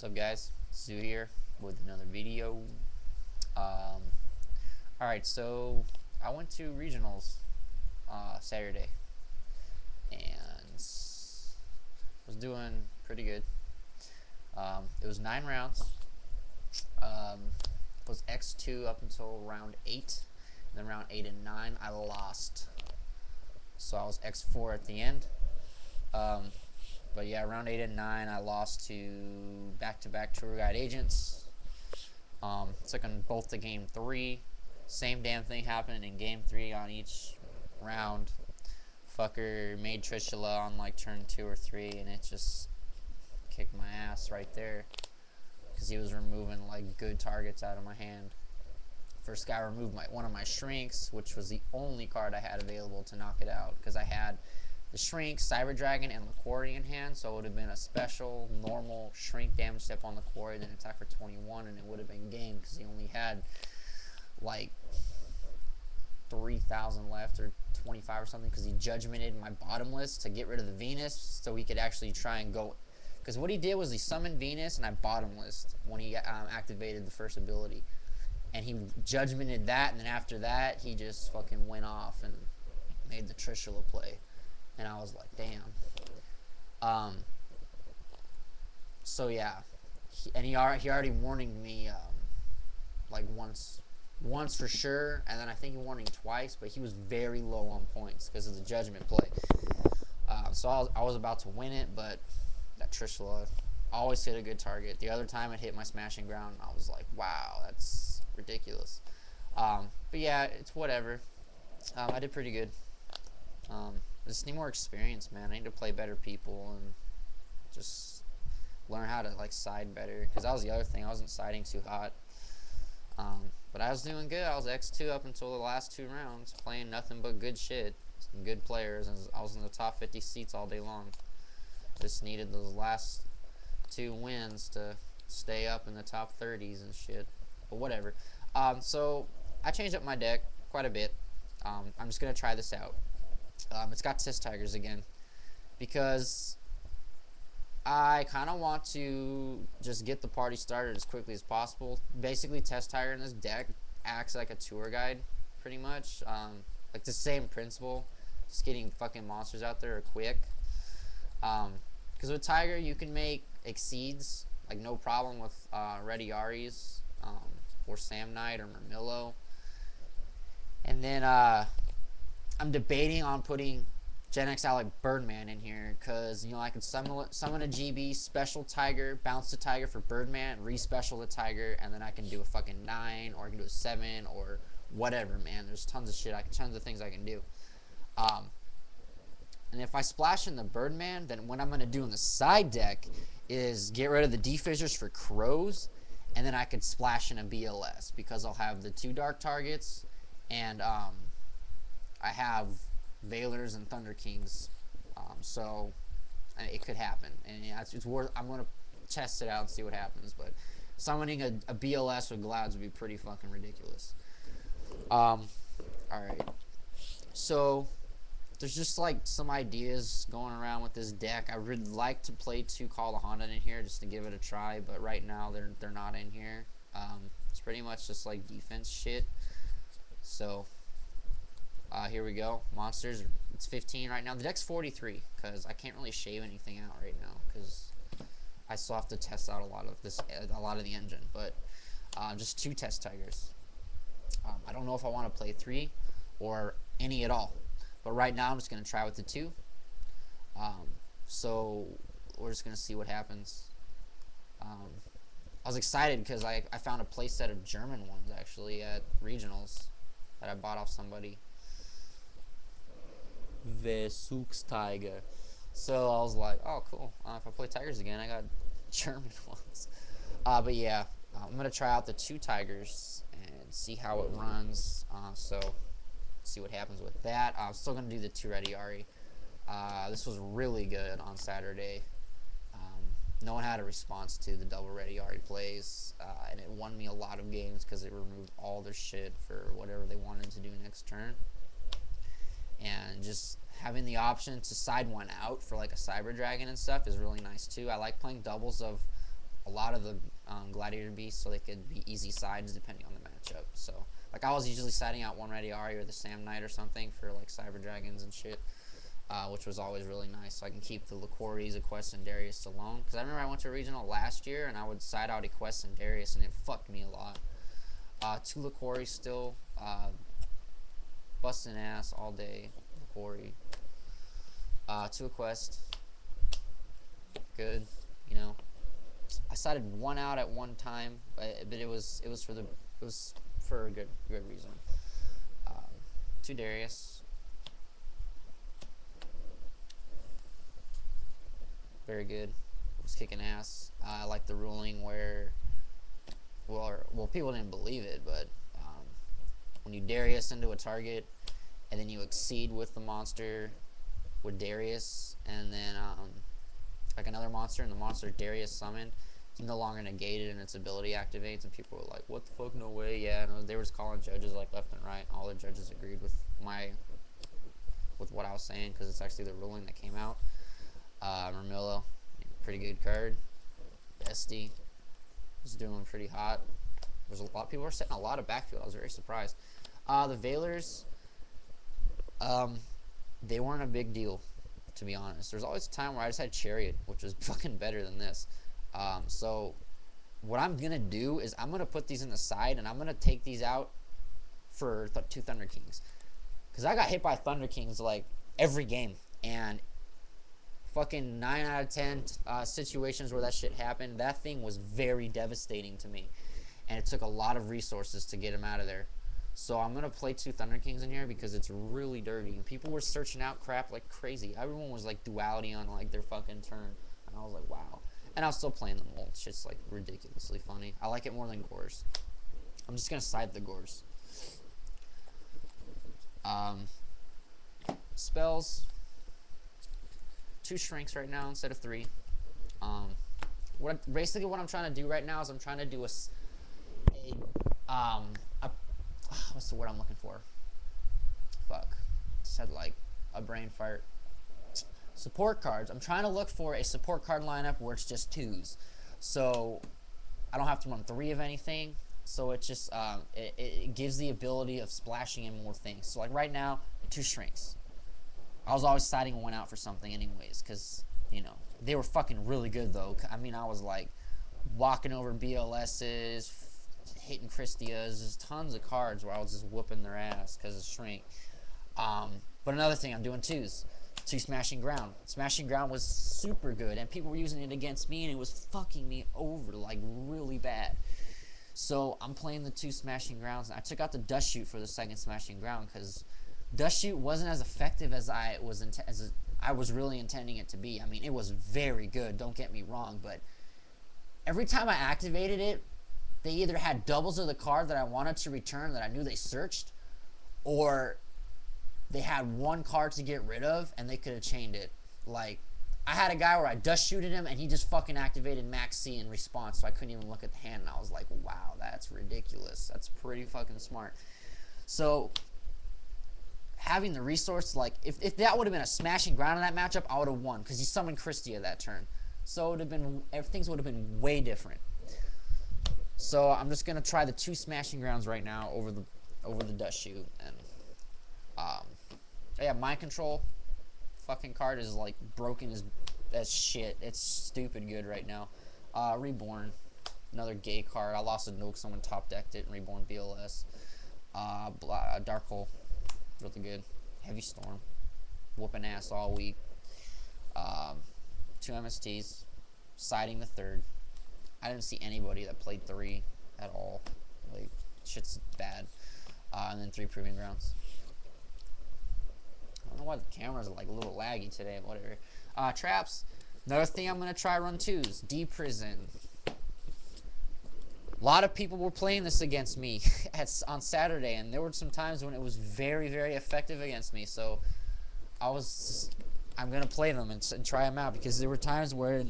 What's up, guys? Dazu here with another video. Alright, so I went to regionals Saturday and was doing pretty good. It was 9 rounds. Was X2 up until round 8. And then round 8 and 9 I lost. So I was X4 at the end. But yeah, round 8 and 9, I lost to back-to-back tour guide agents. Took them both to game 3. Same damn thing happened in game 3 on each round. Fucker made Trishula on like turn 2 or 3, and it just kicked my ass right there. Because he was removing like good targets out of my hand. First guy removed one of my shrinks, which was the only card I had available to knock it out. Because I had the Shrink, Cyber Dragon, and the Quarry in hand, so it would have been a special, normal Shrink damage step on the Quarry, then attack for 21, and it would have been game, because he only had, like, 3,000 left, or 25 or something, because he judgmented my bottomless to get rid of the Venus, so he could actually try and go, because what he did was he summoned Venus, and I bottomless when he activated the first ability, and he judgmented that, and then after that, he just fucking went off and made the Trishula play. And I was like, damn. So yeah, he already warned me like once for sure, and then I think he warned me twice, but he was very low on points because of the judgment play. So I was about to win it, but that Trishula always hit a good target. The other time it hit my smashing ground, I was like, wow, that's ridiculous. But yeah, it's whatever. I did pretty good. I just need more experience, man. I need to play better people and just learn how to like side better, because that was the other thing. I wasn't siding too hot, but I was doing good. I was X2 up until the last 2 rounds, playing nothing but good shit, some good players, and I was in the top 50 seats all day long. Just needed those last 2 wins to stay up in the top 30s and shit, but whatever. So I changed up my deck quite a bit. I'm just gonna try this out. It's got Test Tigers again, because I kind of want to just get the party started as quickly as possible. Basically, Test Tiger in this deck acts like a tour guide, pretty much. Like the same principle, just getting fucking monsters out there quick. Because with Tiger, you can make Exceeds, like no problem with Ready Aries, or Sam Knight or Mermillo. And then, I'm debating on putting Gen X Alec Birdman in here, because, you know, I can summon a GB, special Tiger, bounce the Tiger for Birdman, re-special the Tiger, and then I can do a fucking 9, or I can do a 7, or whatever, man. There's tons of shit, tons of things I can do. And if I splash in the Birdman, then what I'm going to do in the side deck is get rid of the D-Fissures for Crows, and then I could splash in a BLS, because I'll have the 2 dark targets, and, I have Valors and Thunder Kings, so it could happen, and yeah, it's worth. I'm gonna test it out and see what happens. But summoning a BLS with Glads would be pretty fucking ridiculous. All right, so there's just like some ideas going around with this deck. I would like to play 2 Call of Honda in here just to give it a try, but right now they're not in here. It's pretty much just like defense shit. So. Here we go. Monsters. It's 15 right now. The deck's 43 because I can't really shave anything out right now because I still have to test out a lot of the engine. But just 2 Test Tigers. I don't know if I want to play 3 or any at all. But right now I'm just gonna try with the 2. So we're just gonna see what happens. I was excited because I found a playset of German ones actually at regionals that I bought off somebody. Tiger. So I was like, oh cool, if I play Tigers again, I got German ones. But yeah, I'm gonna try out the 2 Tigers and see how it runs. So see what happens with that. I'm still gonna do the 2 Ready Ari. This was really good on Saturday. No one had a response to the double Ready Ari plays, and it won me a lot of games because it removed all their shit for whatever they wanted to do next turn. And just having the option to side one out for like a Cyber Dragon and stuff is really nice too. I like playing doubles of a lot of the Gladiator beasts so they could be easy sides depending on the matchup. So, like, I was usually siding out one Ready Ari or the Sam Knight or something for, like, Cyber Dragons and shit, which was always really nice. So I can keep the Licoris, Equest, and Darius alone. Because I remember I went to a regional last year, and I would side out Equest and Darius, and it fucked me a lot. 2 Licoris still. Busting ass all day. Licori. 2 Equest. Good, you know. I sided 1 out at one time, but it was for a good reason. 2 Darius. Very good. Was kicking ass. I like the ruling where, well, people didn't believe it, but when you Darius into a target, and then you exceed with the monster with Darius, and then like another monster, and the monster Darius summoned, it's no longer negated and its ability activates, and people were like, what the fuck, no way. Yeah, and they were just calling judges like left and right. All the judges agreed with what I was saying, because it's actually the ruling that came out. Mermillo, pretty good card. SD was doing pretty hot. There's a lot of people were setting a lot of backfield. I was very surprised. The Veilers, they weren't a big deal, to be honest. There's always a time where I just had Chariot, which was fucking better than this. So what I'm gonna do is I'm gonna put these in the side, and I'm gonna take these out for 2 Thunder Kings, because I got hit by Thunder Kings like every game, and fucking 9 out of 10 situations where that shit happened, that thing was very devastating to me, and it took a lot of resources to get him out of there. So I'm gonna play 2 Thunder Kings in here because it's really dirty, and people were searching out crap like crazy. Everyone was like duality on like their fucking turn, and I was like, wow. And I was still playing them all. It's just like ridiculously funny. I like it more than Gores. I'm just gonna side the Gores. Spells. 2 Shrinks right now instead of 3. Basically what I'm trying to do right now is I'm trying to do what's the word I'm looking for? Fuck. Said like a brain fart. Support cards. I'm trying to look for a support card lineup where it's just 2s. So I don't have to run 3 of anything. So it just it gives the ability of splashing in more things. So like right now, 2 Shrinks. I was always siding 1 out for something anyways, because, you know, they were fucking really good though. I mean, I was like walking over BLS's, hitting Christias. There's tons of cards where I was just whooping their ass because of Shrink. But another thing, I'm doing 2s. 2 Smashing Ground. Smashing Ground was super good, and people were using it against me, and it was fucking me over like really bad. So I'm playing the 2 Smashing Grounds, and I took out the Dust Shoot for the 2nd Smashing Ground because Dust Shoot wasn't as effective as I was really intending it to be. I mean, it was very good, don't get me wrong, but every time I activated it, they either had doubles of the card that I wanted to return that I knew they searched, or they had 1 card to get rid of, and they could have chained it. Like, I had a guy where I Dust Shooted him, and he just fucking activated Max C in response, so I couldn't even look at the hand, and I was like, wow, that's ridiculous. That's pretty fucking smart. So having the resource, like, if that would have been a Smashing Ground in that matchup, I would have won, because he summoned Christia that turn. So it would have been, things would have been way different. So I'm just gonna try the 2 Smashing Grounds right now over the Dust Shoot, and yeah, Mind Control fucking card is like broken as shit. It's stupid good right now. Reborn, another gay card. I lost a nuke, someone top decked it and Reborn BLS. Dark Hole, really good. Heavy Storm, whooping ass all week. 2 MSTs, siding the 3rd. I didn't see anybody that played 3 at all. Like, shit's bad. And then 3 Proving Grounds. I don't know why the cameras are like a little laggy today, whatever. Traps. Another thing I'm going to try run 2s. D-Prison. A lot of people were playing this against me on Saturday, and there were some times when it was very, very effective against me. So I'm going to play them and try them out, because there were times where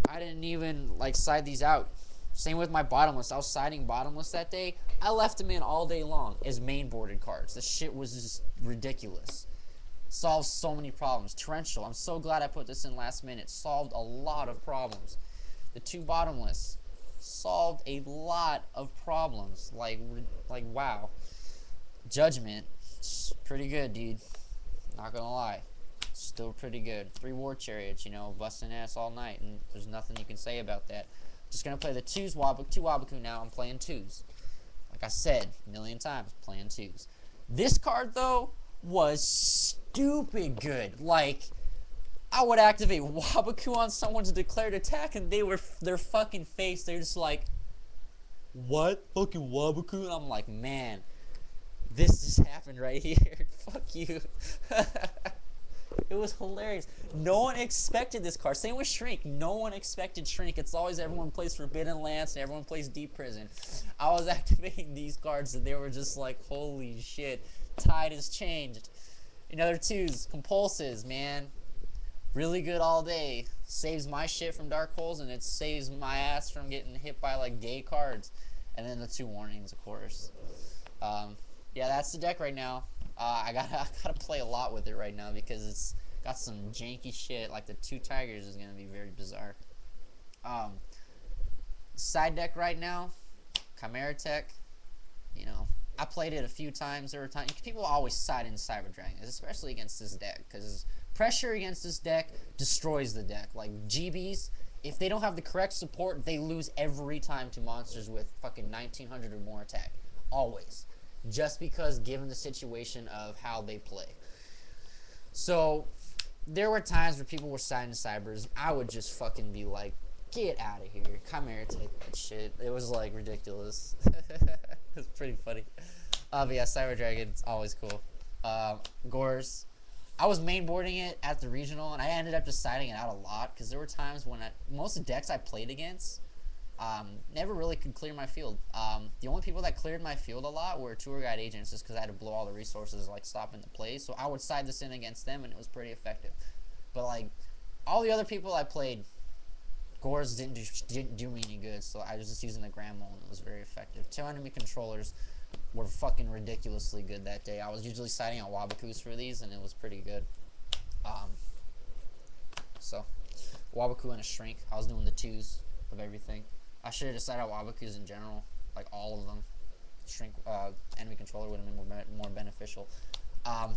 I didn't even like side these out. Same with my Bottomless. I was siding Bottomless that day. I left him in all day long as main boarded cards. This shit was just ridiculous. Solved so many problems. Torrential. I'm so glad I put this in last minute. Solved a lot of problems. the 2 bottomless. Solved a lot of problems. Like wow. Judgment, pretty good, dude. Not gonna lie. Still pretty good. 3 war chariots, you know, busting ass all night, and there's nothing you can say about that. Just gonna play the 2 Wabaku now. I'm playing 2s. Like I said a million times, playing 2s. This card, though, was stupid good. Like, I would activate Wabaku on someone's declared attack, and their fucking face, they're just like, what? Fucking Wabaku? And I'm like, man, this just happened right here. Fuck you. It was hilarious. No one expected this card. Same with Shrink. No one expected Shrink. It's always everyone plays Forbidden Lance and everyone plays Deep Prison. I was activating these cards and they were just like, holy shit. Tide has changed. Another 2s. Compulses, man. Really good all day. Saves my shit from dark holes and it saves my ass from getting hit by like gay cards. And then the 2 warnings, of course. Yeah, that's the deck right now. I gotta play a lot with it right now because it's got some janky shit. Like the 2 tigers is gonna be very bizarre. Side deck right now, Chimera Tech. You know, I played it a few times. There were times people always side in Cyber Dragons, especially against this deck, because pressure against this deck destroys the deck. Like GBs, if they don't have the correct support, they lose every time to monsters with fucking 1900 or more attack. Always. Just because given the situation of how they play. So there were times where people were siding Cybers. I would just fucking be like, get out of here. Chimera take that shit. It was like ridiculous. It was pretty funny. But yeah, Cyber Dragon's always cool. Gores. I was mainboarding it at the regional and I ended up just siding it out a lot because there were times when most of the decks I played against never really could clear my field. The only people that cleared my field a lot were tour guide agents just because I had to blow all the resources like stopping the plays. So I would side this in against them and it was pretty effective. But like all the other people I played, Gores didn't do me any good. So I was just using the Grand Mole and it was very effective. 2 enemy controllers were fucking ridiculously good that day. I was usually siding on Wabakus for these and it was pretty good. So Wabaku and a Shrink. I was doing the 2s of everything. I should have decided on Wabakus in general, like all of them. Shrink, enemy controller would have been more beneficial. I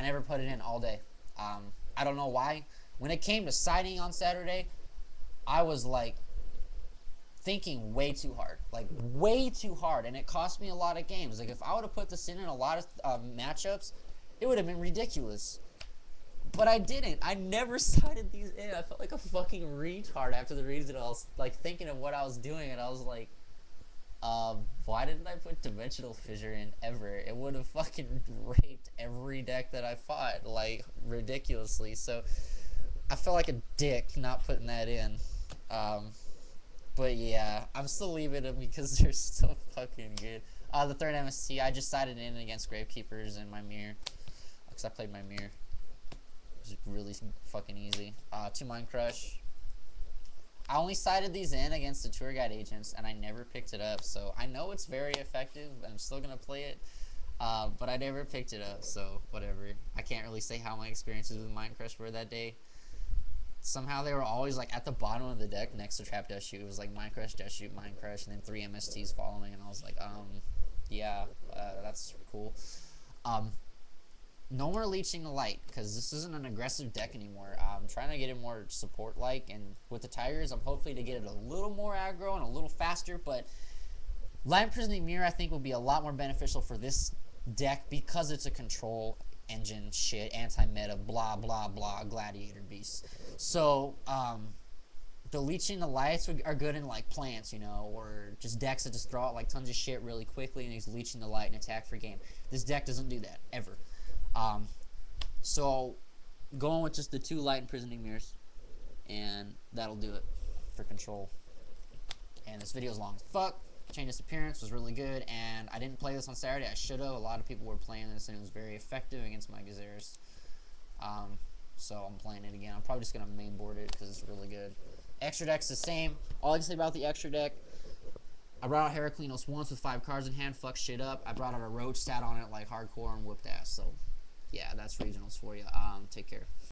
never put it in all day. I don't know why. When it came to siding on Saturday, I was like thinking way too hard, and it cost me a lot of games. Like if I would have put this in a lot of matchups, it would have been ridiculous. But I didn't. I never sided these in. I felt like a fucking retard after the reason. I was like thinking of what I was doing, and I was like, why didn't I put Dimensional Fissure in ever? It would have fucking raped every deck that I fought, like, ridiculously. So I felt like a dick not putting that in. But yeah, I'm still leaving them because they're so fucking good. The 3rd MST, I just sided in against Gravekeepers and my mirror, because I played my mirror. It was really fucking easy. 2 Mind Crush. I only sided these in against the tour guide agents, and I never picked it up. So I know it's very effective. I'm still gonna play it, but I never picked it up. So whatever. I can't really say how my experiences with Mind Crush were that day. Somehow they were always like at the bottom of the deck next to Trap Death Shoot. It was like Mind Crush, Death Shoot, Mind Crush, and then 3 MSTs following. And I was like, yeah, that's cool. No more Leeching the Light, because this isn't an aggressive deck anymore. I'm trying to get it more support-like, and with the Tigers, I'm hopefully to get it a little more aggro and a little faster, but Light Imprisoning Mirror, I think, will be a lot more beneficial for this deck because it's a control engine shit, anti-meta, blah, blah, blah, Gladiator beast. So, the Leeching the Lights are good in, like, plants, you know, or just decks that just throw out, like, tons of shit really quickly, and he's Leeching the Light and attack for game. This deck doesn't do that, ever. So going with just the 2 Light Imprisoning Mirrors, and that'll do it for control. And this video is long as fuck. Chain Disappearance was really good, and I didn't play this on Saturday. I should have. A lot of people were playing this, and it was very effective against my Gazeras. So I'm playing it again. I'm probably just gonna mainboard it because it's really good. Extra deck's the same. All I can say about the extra deck, I brought out Heraclinos once with 5 cards in hand, fucked shit up. I brought out a Roach, sat on it like hardcore, and whooped ass. So yeah, that's regionals for you. Take care.